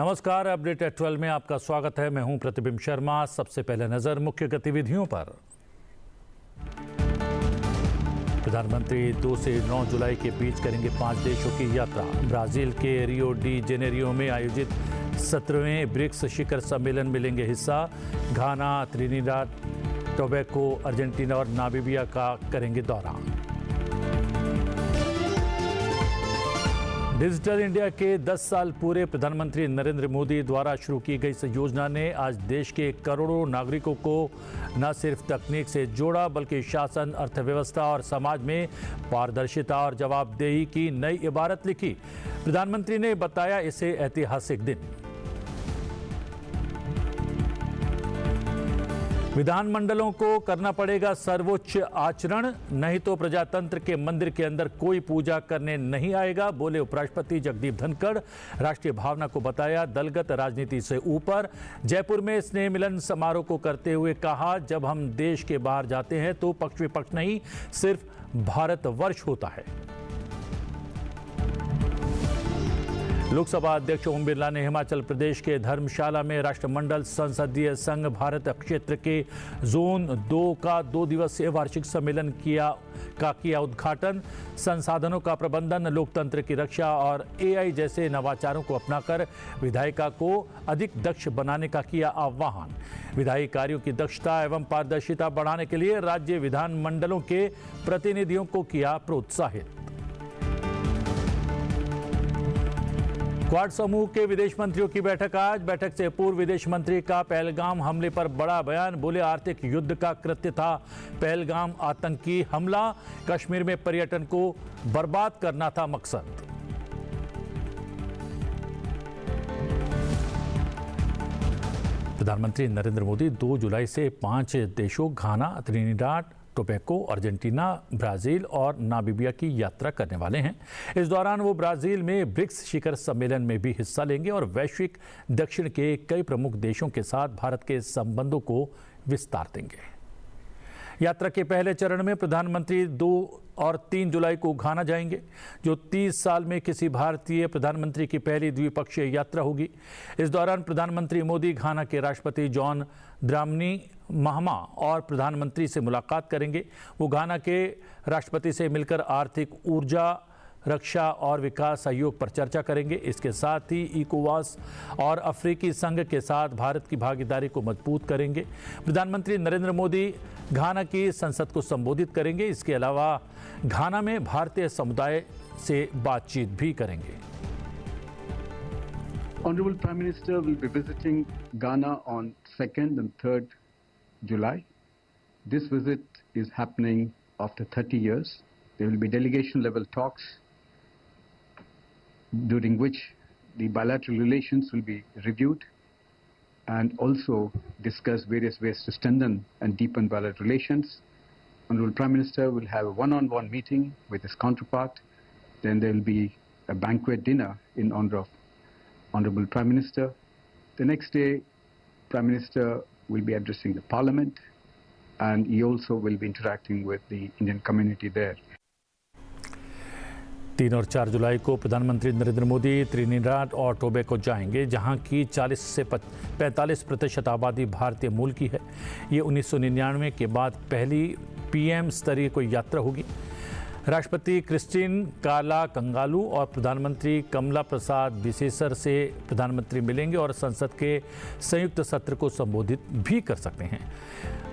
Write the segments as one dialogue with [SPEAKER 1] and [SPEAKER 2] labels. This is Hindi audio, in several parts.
[SPEAKER 1] नमस्कार, अपडेट एट 12 में आपका स्वागत है। मैं हूं प्रतिबिंब शर्मा। सबसे पहले नजर मुख्य गतिविधियों पर। प्रधानमंत्री 2 से 9 जुलाई के बीच करेंगे 5 देशों की यात्रा। ब्राजील के रियो डी जेनेरियो में आयोजित 17वें ब्रिक्स शिखर सम्मेलन में लेंगे हिस्सा। घाना, त्रिनिदाद टोबैगो, अर्जेंटीना और नामीबिया का करेंगे दौरा। डिजिटल इंडिया के 10 साल पूरे। प्रधानमंत्री नरेंद्र मोदी द्वारा शुरू की गई इस योजना ने आज देश के करोड़ों नागरिकों को न सिर्फ तकनीक से जोड़ा, बल्कि शासन, अर्थव्यवस्था और समाज में पारदर्शिता और जवाबदेही की नई इबारत लिखी। प्रधानमंत्री ने बताया इसे ऐतिहासिक दिन। विधानमंडलों को करना पड़ेगा सर्वोच्च आचरण, नहीं तो प्रजातंत्र के मंदिर के अंदर कोई पूजा करने नहीं आएगा, बोले उपराष्ट्रपति जगदीप धनखड़। राष्ट्रीय भावना को बताया दलगत राजनीति से ऊपर। जयपुर में स्नेह मिलन समारोह को करते हुए कहा, जब हम देश के बाहर जाते हैं तो पक्ष विपक्ष नहीं, सिर्फ भारतवर्ष होता है। लोकसभा अध्यक्ष ओम बिरला ने हिमाचल प्रदेश के धर्मशाला में राष्ट्रमंडल संसदीय संघ भारत क्षेत्र के जोन 2 का 2 दिवसीय वार्षिक सम्मेलन किया उद्घाटन। संसाधनों का प्रबंधन, लोकतंत्र की रक्षा और एआई जैसे नवाचारों को अपनाकर विधायिका को अधिक दक्ष बनाने का किया आह्वान। विधायी कार्यों की दक्षता एवं पारदर्शिता बढ़ाने के लिए राज्य विधानमंडलों के प्रतिनिधियों को किया प्रोत्साहित। क्वाड समूह के विदेश मंत्रियों की बैठक आज। बैठक से पूर्व विदेश मंत्री का पहलगाम हमले पर बड़ा बयान। बोले आर्थिक युद्ध का कृत्य था पहलगाम आतंकी हमला, कश्मीर में पर्यटन को बर्बाद करना था मकसद। प्रधानमंत्री नरेंद्र मोदी 2 जुलाई से 5 देशों घाना, त्रिनिदाद टोबैगो, अर्जेंटीना, ब्राजील और नामीबिया की यात्रा करने वाले हैं। इस दौरान वो ब्राजील में ब्रिक्स शिखर सम्मेलन में भी हिस्सा लेंगे और वैश्विक दक्षिण के कई प्रमुख देशों के साथ भारत के संबंधों को विस्तार देंगे। यात्रा के पहले चरण में प्रधानमंत्री 2 और 3 जुलाई को घाना जाएंगे, जो 30 साल में किसी भारतीय प्रधानमंत्री की पहली द्विपक्षीय यात्रा होगी। इस दौरान प्रधानमंत्री मोदी घाना के राष्ट्रपति जॉन द्रामनी महमा और प्रधानमंत्री से मुलाकात करेंगे। वो घाना के राष्ट्रपति से मिलकर आर्थिक, ऊर्जा, रक्षा और विकास सहयोग पर चर्चा करेंगे। इसके साथ ही इकोवास और अफ्रीकी संघ के साथ भारत की भागीदारी को मजबूत करेंगे। प्रधानमंत्री नरेंद्र मोदी घाना की संसद को संबोधित करेंगे। इसके अलावा घाना में भारतीय समुदाय से बातचीत भी करेंगे।
[SPEAKER 2] Honorable Prime Minister will be visiting Ghana on 2nd and 3rd July. This visit is happening after 30 years. There will be delegation level talks during which the bilateral relations will be reviewed and also discuss various ways to strengthen and deepen bilateral relations. Honorable Prime Minister will have a one-on-one meeting with his counterpart. Then there will be a banquet dinner in honor of Honorable Prime Minister. The next day, Prime Minister will be addressing the Parliament and he also will be interacting with the Indian community there.
[SPEAKER 1] 3 और 4 जुलाई को प्रधानमंत्री नरेंद्र मोदी त्रिनिदाद और टोबैगो जाएंगे, जहां की 40 से 45% आबादी भारतीय मूल की है। ये 1999 के बाद पहली पीएम स्तरीय कोई यात्रा होगी। राष्ट्रपति क्रिस्टिन काला कंगालू और प्रधानमंत्री कमला प्रसाद बिसेसर से प्रधानमंत्री मिलेंगे और संसद के संयुक्त सत्र को संबोधित भी कर सकते हैं।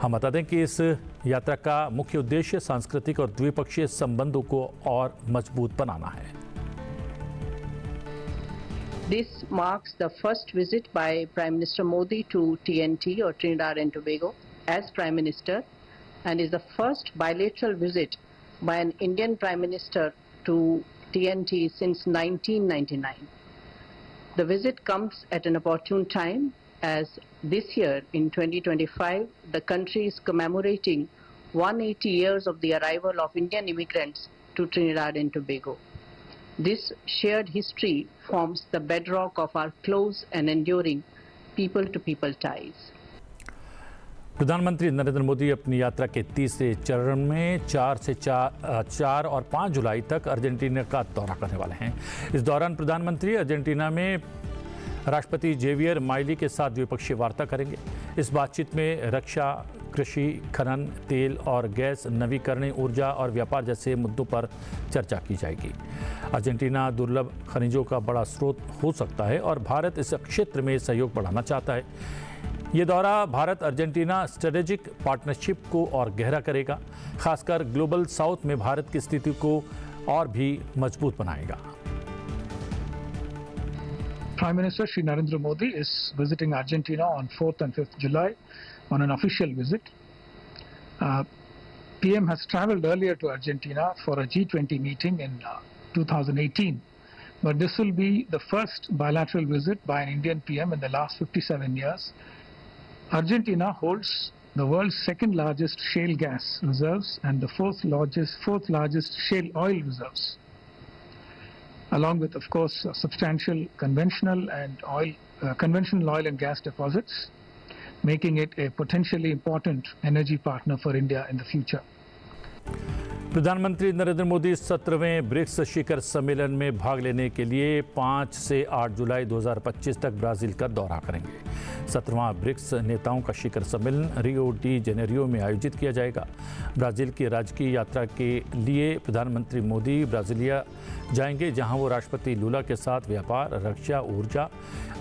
[SPEAKER 1] हम बता दें कि इस यात्रा का मुख्य उद्देश्य सांस्कृतिक और द्विपक्षीय संबंधों को और मजबूत बनाना है।
[SPEAKER 3] This marks the first visit by Prime Minister Modi to TNT or Trinidad and Tobago as Prime Minister and is the first bilateral visit by an Indian Prime Minister to TNT since 1999. The visit comes at an opportune time as this year in 2025 the country is commemorating 180 years of the arrival of Indian immigrants to Trinidad and Tobago. This shared history forms the bedrock of our close and enduring people-to-people ties.
[SPEAKER 1] प्रधानमंत्री नरेंद्र मोदी अपनी यात्रा के तीसरे चरण में 4 और 5 जुलाई तक अर्जेंटीना का दौरा करने वाले हैं। इस दौरान प्रधानमंत्री अर्जेंटीना में राष्ट्रपति जेवियर माइली के साथ द्विपक्षीय वार्ता करेंगे। इस बातचीत में रक्षा, कृषि, खनन, तेल और गैस, नवीकरणीय ऊर्जा और व्यापार जैसे मुद्दों पर चर्चा की जाएगी। अर्जेंटीना दुर्लभ खनिजों का बड़ा स्रोत हो सकता है और भारत इस क्षेत्र में सहयोग बढ़ाना चाहता है। ये दौरा भारत अर्जेंटीना स्ट्रेटेजिक पार्टनरशिप को और गहरा करेगा, खासकर ग्लोबल साउथ में भारत की स्थिति को और भी मजबूत बनाएगा।
[SPEAKER 4] Prime Minister Shri Narendra Modi is visiting Argentina on 4th and 5th July on an official visit. PM has traveled earlier to Argentina for a G20 meeting in 2018, but this will be the first bilateral visit by an Indian PM in the last 57 years. Argentina holds the world's second largest shale gas reserves and the fourth largest shale oil reserves, along with, of course, substantial conventional oil and gas deposits, making it a potentially important energy partner for India in the future.
[SPEAKER 1] प्रधानमंत्री नरेंद्र मोदी 17वें ब्रिक्स शिखर सम्मेलन में भाग लेने के लिए 5 से 8 जुलाई 2025 तक ब्राजील का दौरा करेंगे। 17वां ब्रिक्स नेताओं का शिखर सम्मेलन रियो डी जेनेरियो में आयोजित किया जाएगा। ब्राजील की राजकीय यात्रा के लिए प्रधानमंत्री मोदी ब्राजीलिया जाएंगे, जहां वो राष्ट्रपति लूला के साथ व्यापार, रक्षा, ऊर्जा,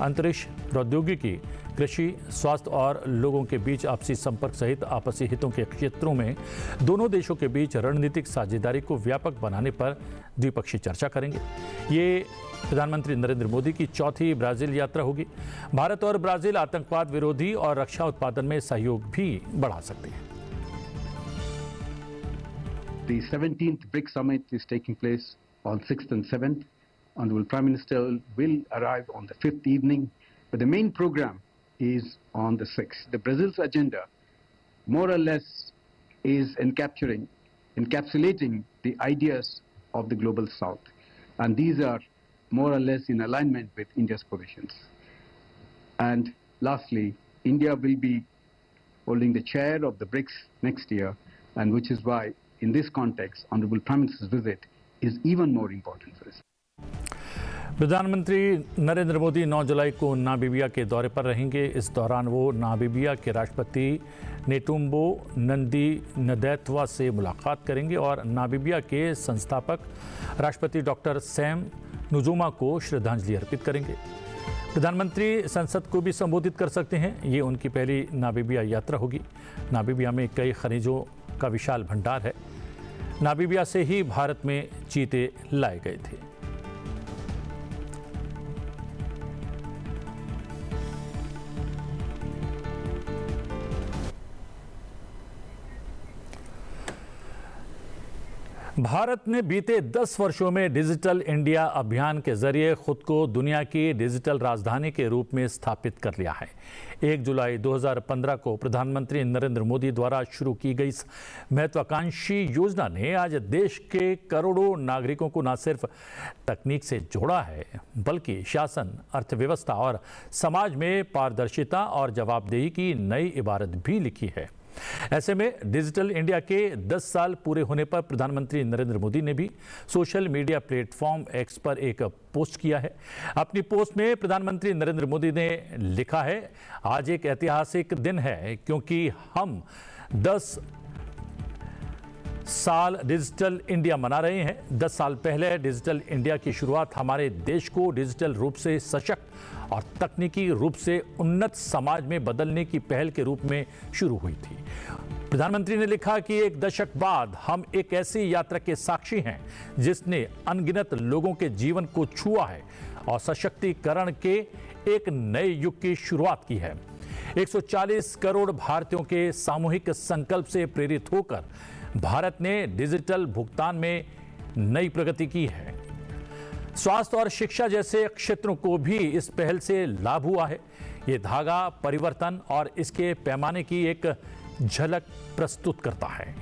[SPEAKER 1] अंतरिक्ष प्रौद्योगिकी, कृषि, स्वास्थ्य और लोगों के बीच आपसी संपर्क सहित आपसी हितों के क्षेत्रों में दोनों देशों के बीच रणनीतिक साझेदारी को व्यापक बनाने पर द्विपक्षीय चर्चा करेंगे। ये प्रधानमंत्री नरेंद्र मोदी की चौथी ब्राजील यात्रा होगी। भारत और ब्राजील आतंकवाद विरोधी और रक्षा उत्पादन में सहयोग भी बढ़ा सकते हैं।
[SPEAKER 2] The 17th BRICS summit is taking place on 6th and 7th. Honorable Prime Minister will arrive on the 5th evening, but the main program is on the 6th. The Brazil's agenda more or less is encapsulating the ideas of the global south, and these are more or less in alignment with India's positions. And lastly, India will be holding the chair of the BRICS next year, and which is why in this context Honorable Prime Minister's visit is even more important for us.
[SPEAKER 1] प्रधानमंत्री नरेंद्र मोदी 9 जुलाई को नामीबिया के दौरे पर रहेंगे। इस दौरान वो नामीबिया के राष्ट्रपति नेटुम्बो नंदी नदैत्वा से मुलाकात करेंगे और नामीबिया के संस्थापक राष्ट्रपति डॉक्टर सैम नुजुमा को श्रद्धांजलि अर्पित करेंगे। प्रधानमंत्री संसद को भी संबोधित कर सकते हैं। ये उनकी पहली नामीबिया यात्रा होगी। नामीबिया में कई खनिजों का विशाल भंडार है। नामीबिया से ही भारत में चीते लाए गए थे। भारत ने बीते 10 वर्षों में डिजिटल इंडिया अभियान के जरिए खुद को दुनिया की डिजिटल राजधानी के रूप में स्थापित कर लिया है। 1 जुलाई 2015 को प्रधानमंत्री नरेंद्र मोदी द्वारा शुरू की गई इस महत्वाकांक्षी योजना ने आज देश के करोड़ों नागरिकों को न सिर्फ तकनीक से जोड़ा है, बल्कि शासन, अर्थव्यवस्था और समाज में पारदर्शिता और जवाबदेही की नई इबारत भी लिखी है। ऐसे में डिजिटल इंडिया के 10 साल पूरे होने पर प्रधानमंत्री नरेंद्र मोदी ने भी सोशल मीडिया प्लेटफॉर्म एक्स पर एक पोस्ट किया है। अपनी पोस्ट में प्रधानमंत्री नरेंद्र मोदी ने लिखा है, आज एक ऐतिहासिक दिन है क्योंकि हम 10 साल डिजिटल इंडिया मना रहे हैं। 10 साल पहले डिजिटल इंडिया की शुरुआत हमारे देश को डिजिटल रूप से सशक्त और तकनीकी रूप से उन्नत समाज में बदलने की पहल के रूप में शुरू हुई थी। प्रधानमंत्री ने लिखा कि एक दशक बाद हम एक ऐसी यात्रा के साक्षी हैं जिसने अनगिनत लोगों के जीवन को छुआ है और सशक्तिकरण के एक नए युग की शुरुआत की है। 140 करोड़ भारतीयों के सामूहिक संकल्प से प्रेरित होकर भारत ने डिजिटल भुगतान में नई प्रगति की है। स्वास्थ्य और शिक्षा जैसे क्षेत्रों को भी इस पहल से लाभ हुआ है। ये धागा परिवर्तन और इसके पैमाने की एक झलक प्रस्तुत करता है।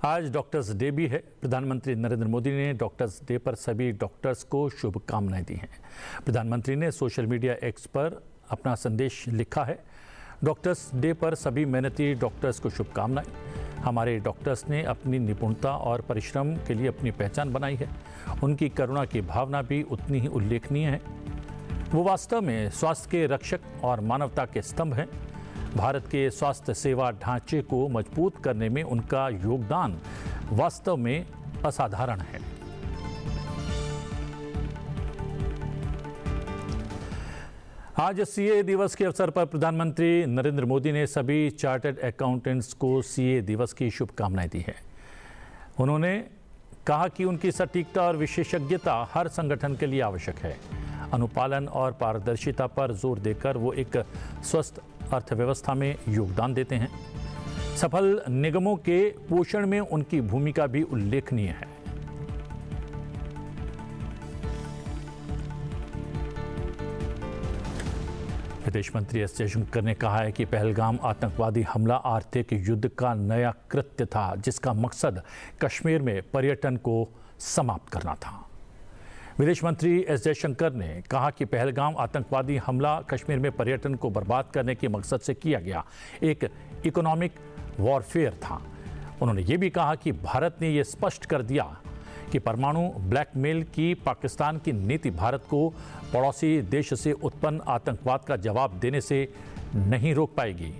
[SPEAKER 1] आज डॉक्टर्स डे भी है। प्रधानमंत्री नरेंद्र मोदी ने डॉक्टर्स डे पर सभी डॉक्टर्स को शुभकामनाएं दी हैं। प्रधानमंत्री ने सोशल मीडिया एक्स पर अपना संदेश लिखा है, डॉक्टर्स डे पर सभी मेहनती डॉक्टर्स को शुभकामनाएं। हमारे डॉक्टर्स ने अपनी निपुणता और परिश्रम के लिए अपनी पहचान बनाई है। उनकी करुणा की भावना भी उतनी ही उल्लेखनीय है। वो वास्तव में स्वास्थ्य के रक्षक और मानवता के स्तंभ हैं। भारत के स्वास्थ्य सेवा ढांचे को मजबूत करने में उनका योगदान वास्तव में असाधारण है। आज सीए दिवस के अवसर पर प्रधानमंत्री नरेंद्र मोदी ने सभी चार्टर्ड अकाउंटेंट्स को सीए दिवस की शुभकामनाएं दी हैं। उन्होंने कहा कि उनकी सटीकता और विशेषज्ञता हर संगठन के लिए आवश्यक है। अनुपालन और पारदर्शिता पर जोर देकर वो एक स्वस्थ अर्थव्यवस्था में योगदान देते हैं। सफल निगमों के पोषण में उनकी भूमिका भी उल्लेखनीय है। विदेश मंत्री एस जयशंकर ने कहा है कि पहलगाम आतंकवादी हमला आर्थिक युद्ध का नया कृत्य था, जिसका मकसद कश्मीर में पर्यटन को समाप्त करना था। विदेश मंत्री एस जयशंकर ने कहा कि पहलगाम आतंकवादी हमला कश्मीर में पर्यटन को बर्बाद करने के मकसद से किया गया एक इकोनॉमिक वॉरफेयर था। उन्होंने ये भी कहा कि भारत ने ये स्पष्ट कर दिया कि परमाणु ब्लैकमेल की पाकिस्तान की नीति भारत को पड़ोसी देश से उत्पन्न आतंकवाद का जवाब देने से नहीं रोक पाएगी।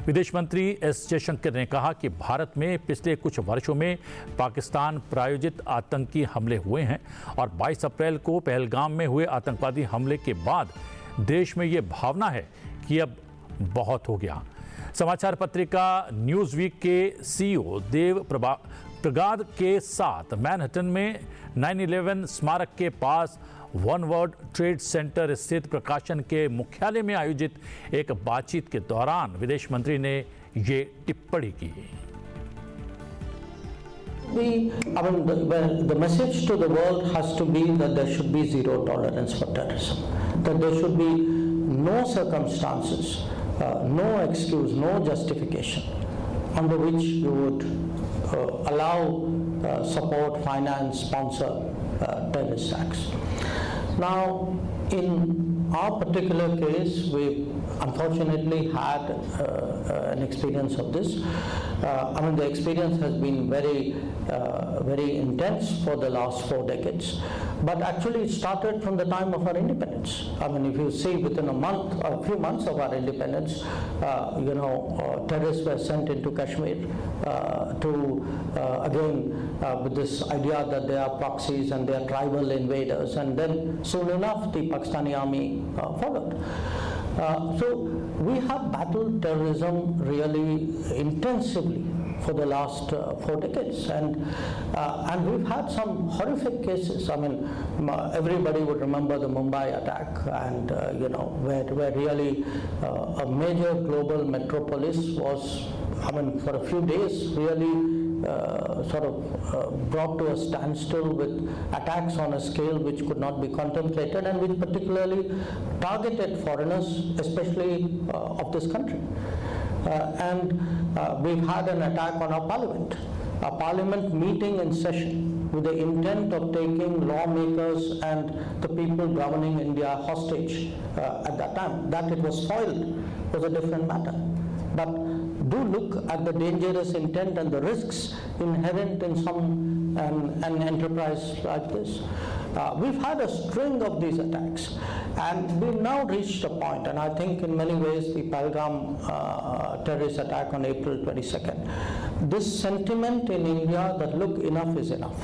[SPEAKER 1] विदेश मंत्री एस जयशंकर ने कहा कि भारत में पिछले कुछ वर्षों में पाकिस्तान प्रायोजित आतंकी हमले हुए हैं और 22 अप्रैल को पहलगाम में हुए आतंकवादी हमले के बाद देश में ये भावना है कि अब बहुत हो गया। समाचार पत्रिका न्यूज़ वीक के सीईओ देव प्रगाद के साथ मैनहट्टन में 9/11 स्मारक के पास वन वर्ल्ड ट्रेड सेंटर स्थित प्रकाशन के मुख्यालय में आयोजित एक बातचीत के दौरान विदेश मंत्री ने ये टिप्पणी की।
[SPEAKER 5] The message to the world has to be that there should be zero tolerance for terrorism, that there should be no circumstances, no excuse, no justification under which you would allow, support, finance, sponsor terrorist acts. Now, in our particular case, we unfortunately had an experience of this. The experience has been very intense for the last 4 decades. But actually, it started from the time of our independence. If you see within a few months of our independence, terrorists were sent into Kashmir with this idea that they are proxies and they are tribal invaders, and then soon enough the Pakistani army followed. So we have battled terrorism really intensively for the last 4 decades, and we've had some horrific cases. Everybody would remember the Mumbai attack, and where really a major global metropolis was, for a few days really brought to a standstill with attacks on a scale which could not be contemplated, and which particularly targeted foreigners, especially of this country. We've had an attack on our parliament meeting in session with the intent of taking lawmakers and the people governing India hostage at that time. That it was foiled was a different matter. But do look at the dangerous intent and the risks inherent in an enterprise like this. We've had a string of these attacks, and we've now reached a point, and I think in many ways the Pahalgam terrorist attack on April 22nd, this sentiment in India that look, enough is enough.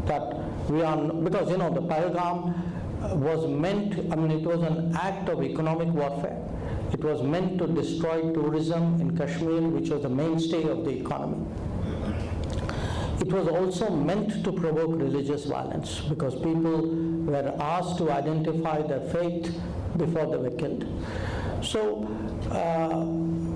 [SPEAKER 5] That we are, because the Pahalgam was meant, it was an act of economic warfare. It was meant to destroy tourism in Kashmir, which was the mainstay of the economy. It was also meant to provoke religious violence, because people were asked to identify their faith before they were killed. So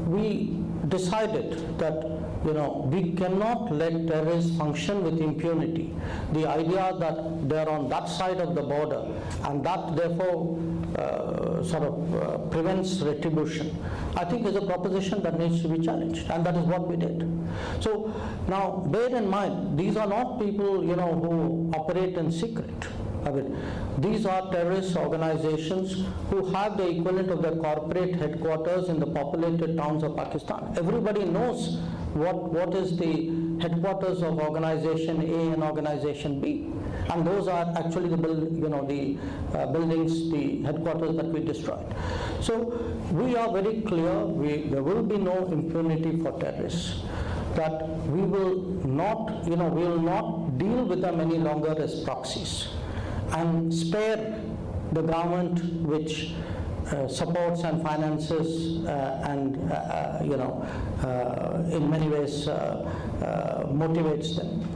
[SPEAKER 5] we decided that we cannot let terrorists function with impunity. The idea that they're on that side of the border and that therefore prevents retribution, I think is a proposition that needs to be challenged, and that is what we did. So now bear in mind, these are not people who operate in secret. I mean, these are terrorist organizations who have the equivalent of their corporate headquarters in the populated towns of Pakistan. Everybody knows what is the headquarters of organization A and organization B, and those are actually the buildings, the headquarters that we destroyed. So we are very clear, there will be no impunity for terrorists, that we will not, we will not deal with them any longer as proxies and spare the government which supports and finances and in many ways motivates them.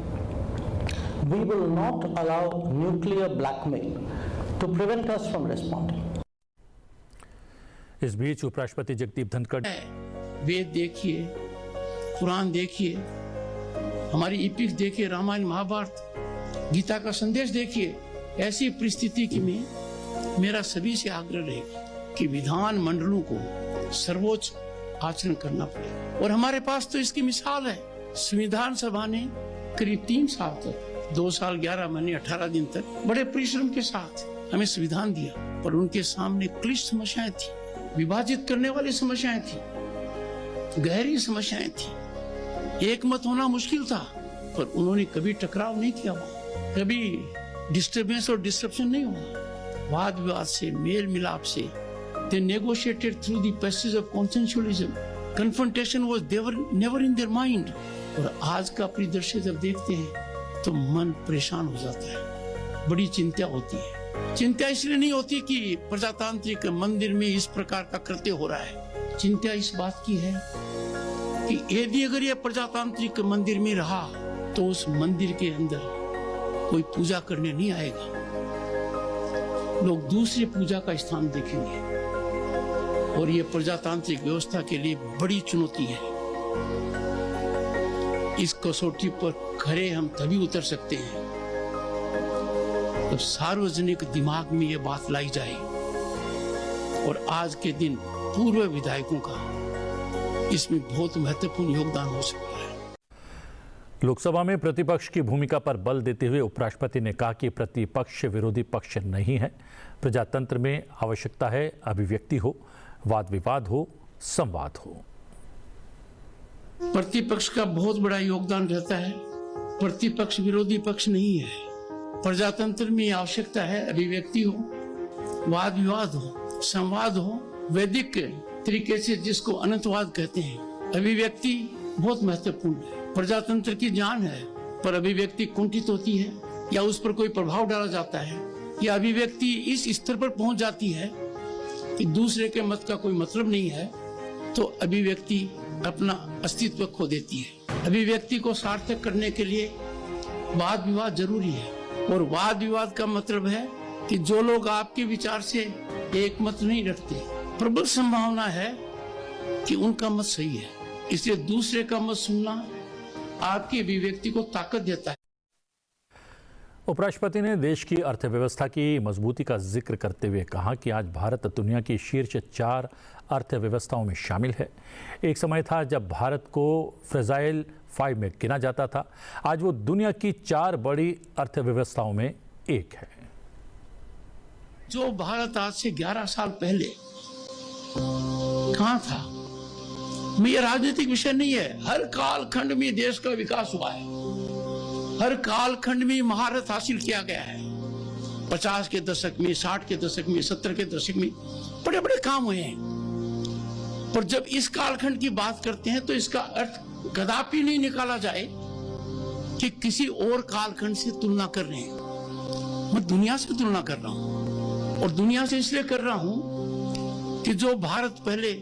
[SPEAKER 5] We will not allow nuclear blackmail to prevent us from responding.
[SPEAKER 1] इस बीच उपराष्ट्रपति जगदीप धनखड़
[SPEAKER 6] वेद देखिए, कुरान देखिए, हमारी इपिक्स देखिए, रामायण महाभारत, गीता का संदेश देखिए। ऐसी परिस्थिति में मेरा सभी से आग्रह रहेगा कि विधान मंडलों को सर्वोच्च आचरण करना पड़ेगा, और हमारे पास तो इसकी मिसाल है। संविधान सभा ने करीब 3 साल तक, 2 साल 11 महीने 18 दिन तक बड़े परिश्रम के साथ हमें संविधान दिया, पर उनके सामने क्लिष्ट समस्याएं थी, विभाजित करने वाली समस्याएं थी, गहरी समस्याएं थी। एक मत होना मुश्किल था, पर उन्होंने कभी टकराव नहीं किया, कभी डिस्टर्बेंस और डिस्ट्रप्शन नहीं हुआ। वाद विवाद से, मेल मिलाप से, they negotiated through the passage of consensualism. Confrontation was never in their mind. और आज का परिदृश्य जब देखते हैं तो मन परेशान हो जाता है, बड़ी चिंता होती है। चिंता इसलिए नहीं होती कि प्रजातांत्रिक मंदिर में इस प्रकार का कृत्य हो रहा है, चिंता इस बात की है कि यदि अगर यह प्रजातांत्रिक मंदिर में रहा तो उस मंदिर के अंदर कोई पूजा करने नहीं आएगा, लोग दूसरे पूजा का स्थान देखेंगे, और ये प्रजातांत्रिक व्यवस्था के लिए बड़ी चुनौती है। इस कसौटी पर खरे हम तभी उतर सकते हैं जब सार्वजनिक दिमाग में ये बात लाई जाए, और आज के दिन पूर्व विधायकों का इसमें बहुत महत्वपूर्ण योगदान हो सकता है।
[SPEAKER 1] लोकसभा में प्रतिपक्ष की भूमिका पर बल देते हुए उपराष्ट्रपति ने कहा कि प्रतिपक्ष विरोधी पक्ष नहीं है। प्रजातंत्र में आवश्यकता है अभिव्यक्ति हो, वाद विवाद हो, संवाद हो।
[SPEAKER 6] प्रतिपक्ष का बहुत बड़ा योगदान रहता है, प्रतिपक्ष विरोधी पक्ष नहीं है। प्रजातंत्र में आवश्यकता है अभिव्यक्ति हो, वाद विवाद हो, संवाद हो, वैदिक तरीके से जिसको अनंतवाद कहते हैं। अभिव्यक्ति बहुत महत्वपूर्ण है, प्रजातंत्र की जान है, पर अभिव्यक्ति कुंठित होती है या उस पर कोई प्रभाव डाला जाता है, या अभिव्यक्ति इस स्तर पर पहुंच जाती है कि दूसरे के मत का कोई मतलब नहीं है, तो अभिव्यक्ति अपना अस्तित्व खो देती है। अभिव्यक्ति को सार्थक करने के लिए वाद विवाद जरूरी है, और वाद विवाद का मतलब है कि जो लोग आपके विचार से एक मत नहीं रखते, प्रबल संभावना है कि उनका मत सही है, इसलिए दूसरे का मत सुनना आपकी अभिव्यक्ति को ताकत देता है।
[SPEAKER 1] उपराष्ट्रपति ने देश की अर्थव्यवस्था की मजबूती का जिक्र करते हुए कहा कि आज भारत दुनिया की शीर्ष 4 अर्थव्यवस्थाओं में शामिल है। एक समय था जब भारत को फ्रेजाइल 5 में गिना जाता था, आज वो दुनिया की 4 बड़ी अर्थव्यवस्थाओं में एक है।
[SPEAKER 6] जो भारत आज से 11 साल पहले कहां था, ये राजनीतिक विषय नहीं है। हर कालखंड में देश का विकास हुआ है, हर कालखंड में महारत हासिल किया गया है। 50 के दशक में, 60 के दशक में, 70 के दशक में बड़े बड़े काम हुए हैं, पर जब इस कालखंड की बात करते हैं तो इसका अर्थ कदापि नहीं निकाला जाए कि किसी और कालखंड से तुलना कर रहे हैं। मैं दुनिया से तुलना कर रहा हूं, और दुनिया से इसलिए कर रहा हूं कि जो भारत पहले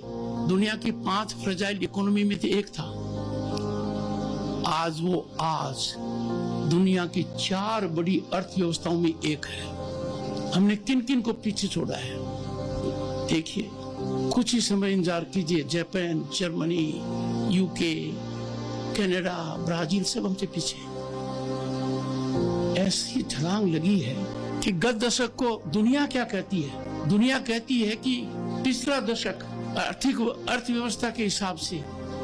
[SPEAKER 6] दुनिया की 5 फ्रेजाइल इकोनॉमी में से एक था, आज दुनिया की 4 बड़ी अर्थव्यवस्थाओं में एक है। हमने किन किन को पीछे छोड़ा है देखिए, कुछ ही समय इंतजार कीजिए, Japan, Germany, UK, Canada, Brazil सब हमसे पीछे। ऐसी छलांग लगी है कि गत दशक को दुनिया क्या कहती है? दुनिया कहती है कि पिछला दशक आर्थिक अर्थव्यवस्था के हिसाब से,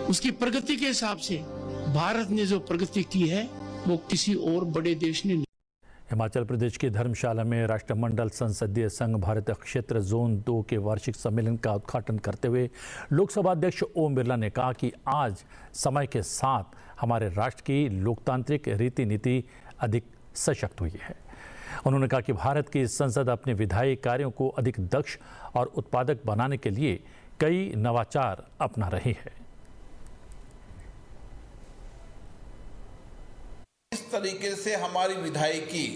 [SPEAKER 6] उसकी प्रगति के हिसाब से भारत ने जो प्रगति की है वो किसी और बड़े देश ने नहीं।
[SPEAKER 1] हिमाचल प्रदेश की धर्मशाला में राष्ट्रमंडल संसदीय संघ भारत क्षेत्र जोन 2 के वार्षिक सम्मेलन का उद्घाटन करते हुए लोकसभा अध्यक्ष ओम बिरला ने कहा कि आज समय के साथ हमारे राष्ट्र की लोकतांत्रिक रीति नीति अधिक सशक्त हुई है। उन्होंने कहा कि भारत की संसद अपने विधायी कार्यों को अधिक दक्ष और उत्पादक बनाने के लिए कई नवाचार अपना रही है।
[SPEAKER 7] इस तरीके से हमारी विधायिकी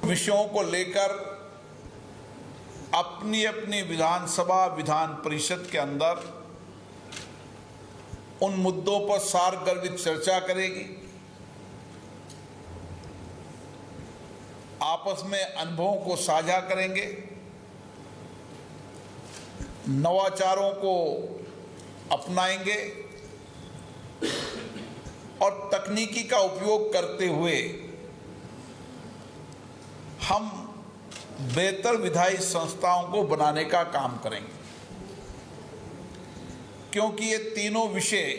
[SPEAKER 7] विषयों को लेकर अपनी अपनी विधानसभा, विधान परिषद के अंदर उन मुद्दों पर सारगर्भित चर्चा करेगी, आपस में अनुभवों को साझा करेंगे, नवाचारों को अपनाएंगे और तकनीकी का उपयोग करते हुए हम बेहतर विधायी संस्थाओं को बनाने का काम करेंगे। क्योंकि ये तीनों विषय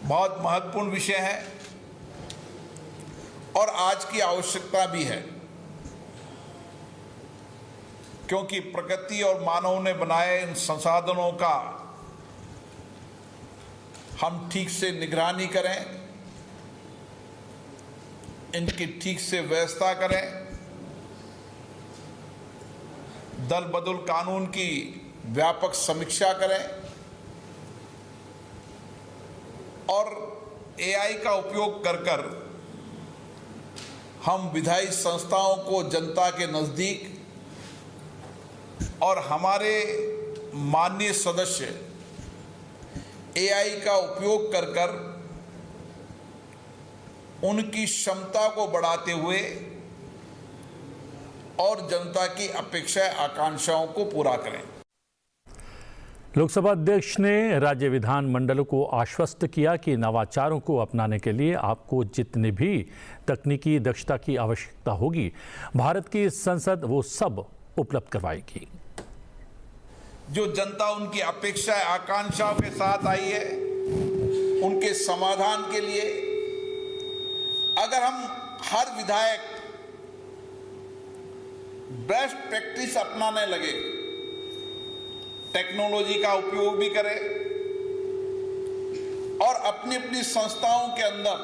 [SPEAKER 7] बहुत महत्वपूर्ण विषय हैं और आज की आवश्यकता भी है, क्योंकि प्रकृति और मानव ने बनाए इन संसाधनों का हम ठीक से निगरानी करें, इनकी ठीक से व्यवस्था करें, दल बदल कानून की व्यापक समीक्षा करें और एआई का उपयोग कर हम विधायी संस्थाओं को जनता के नजदीक और हमारे माननीय सदस्य एआई का उपयोग कर उनकी क्षमता को बढ़ाते हुए और जनता की अपेक्षाएं, आकांक्षाओं को पूरा करें।
[SPEAKER 1] लोकसभा अध्यक्ष ने राज्य विधानमंडलों को आश्वस्त किया कि नवाचारों को अपनाने के लिए आपको जितनी भी तकनीकी दक्षता की आवश्यकता होगी, भारत की संसद वो सब उपलब्ध करवाएगी।
[SPEAKER 7] जो जनता उनकी अपेक्षाएं, आकांक्षाओं के साथ आई है, उनके समाधान के लिए अगर हम हर विधायक बेस्ट प्रैक्टिस अपनाने लगे, टेक्नोलॉजी का उपयोग भी करें और अपनी अपनी संस्थाओं के अंदर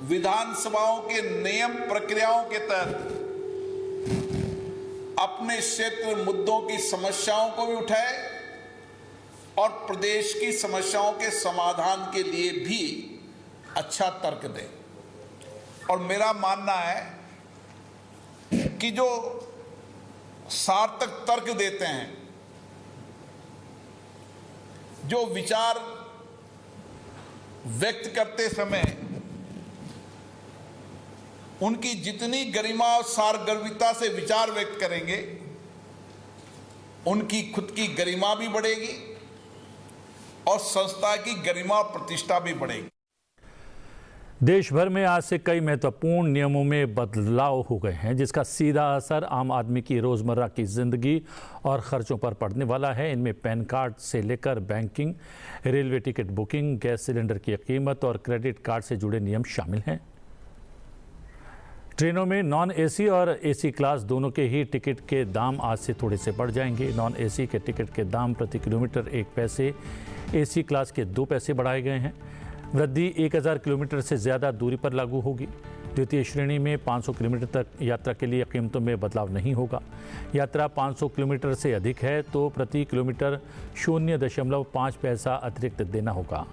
[SPEAKER 7] विधानसभाओं के नियम प्रक्रियाओं के तहत अपने क्षेत्र मुद्दों की समस्याओं को भी उठाए और प्रदेश की समस्याओं के समाधान के लिए भी अच्छा तर्क दें। और मेरा मानना है कि जो सार्थक तर्क देते हैं, जो विचार व्यक्त करते समय उनकी जितनी गरिमा और सारगर्भिता से विचार व्यक्त करेंगे, उनकी खुद की गरिमा भी बढ़ेगी और संस्था की गरिमा और प्रतिष्ठा भी बढ़ेगी।
[SPEAKER 1] देश भर में आज से कई महत्वपूर्ण नियमों में बदलाव हो गए हैं, जिसका सीधा असर आम आदमी की रोज़मर्रा की ज़िंदगी और ख़र्चों पर पड़ने वाला है। इनमें पैन कार्ड से लेकर banking, railway ticket booking, gas cylinder की कीमत और क्रेडिट कार्ड से जुड़े नियम शामिल हैं। ट्रेनों में नॉन एसी और एसी क्लास दोनों के ही टिकट के दाम आज से थोड़े से बढ़ जाएंगे। नॉन एसी के टिकट के दाम प्रति किलोमीटर 1 पैसे, एसी क्लास के 2 पैसे बढ़ाए गए हैं। वृद्धि 1000 किलोमीटर से ज़्यादा दूरी पर लागू होगी। द्वितीय श्रेणी में 500 किलोमीटर तक यात्रा के लिए कीमतों में बदलाव नहीं होगा। यात्रा 500 किलोमीटर से अधिक है तो प्रति किलोमीटर 0.5 पैसा अतिरिक्त देना होगा।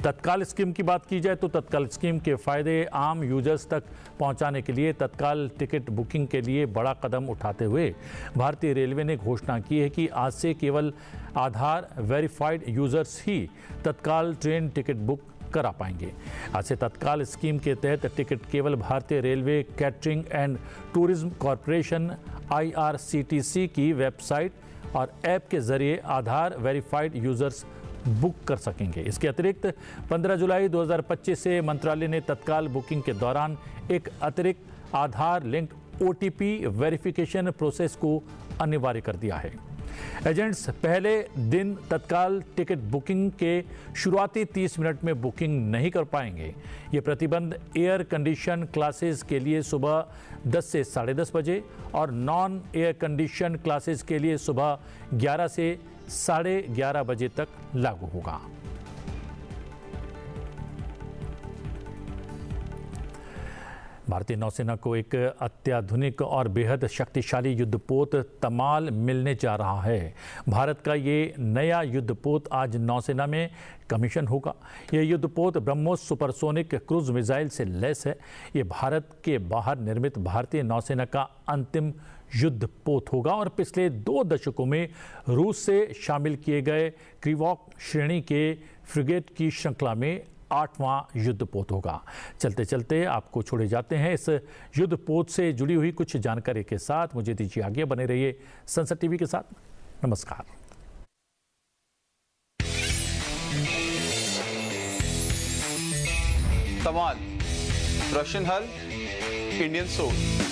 [SPEAKER 1] तत्काल स्कीम की बात की जाए तो तत्काल स्कीम के फ़ायदे आम यूजर्स तक पहुंचाने के लिए तत्काल टिकट बुकिंग के लिए बड़ा कदम उठाते हुए भारतीय रेलवे ने घोषणा की है कि आज से केवल आधार वेरीफाइड यूजर्स ही तत्काल ट्रेन टिकट बुक करा पाएंगे। आज से तत्काल स्कीम के तहत टिकट केवल भारतीय railway catering and tourism corporation IRCTC की वेबसाइट और ऐप के जरिए आधार वेरीफाइड यूजर्स बुक कर सकेंगे। इसके अतिरिक्त 15 जुलाई 2025 से मंत्रालय ने तत्काल बुकिंग के दौरान एक अतिरिक्त आधार लिंक्ड OTP वेरिफिकेशन प्रोसेस को अनिवार्य कर दिया है। एजेंट्स पहले दिन तत्काल टिकट बुकिंग के शुरुआती 30 मिनट में बुकिंग नहीं कर पाएंगे। ये प्रतिबंध एयर कंडीशन क्लासेस के लिए सुबह 10 से 10:30 बजे और नॉन एयर कंडीशन क्लासेस के लिए सुबह 11 से 11:30 बजे तक लागू होगा। भारतीय नौसेना को एक अत्याधुनिक और बेहद शक्तिशाली युद्धपोत तमाल मिलने जा रहा है। भारत का ये नया युद्धपोत आज नौसेना में कमीशन होगा। यह युद्धपोत ब्रह्मोस सुपरसोनिक क्रूज मिसाइल से लैस है। ये भारत के बाहर निर्मित भारतीय नौसेना का अंतिम युद्धपोत होगा और पिछले 2 दशकों में रूस से शामिल किए गए क्रिवॉक श्रेणी के फ्रिगेट की श्रृंखला में 8वां युद्धपोत होगा। चलते चलते आपको छोड़े जाते हैं इस युद्धपोत से जुड़ी हुई कुछ जानकारी के साथ। मुझे दीजिए आगे बने रहिए संसद टीवी के साथ। नमस्कार।
[SPEAKER 8] तमाल, रशियन हल, इंडियन सोल।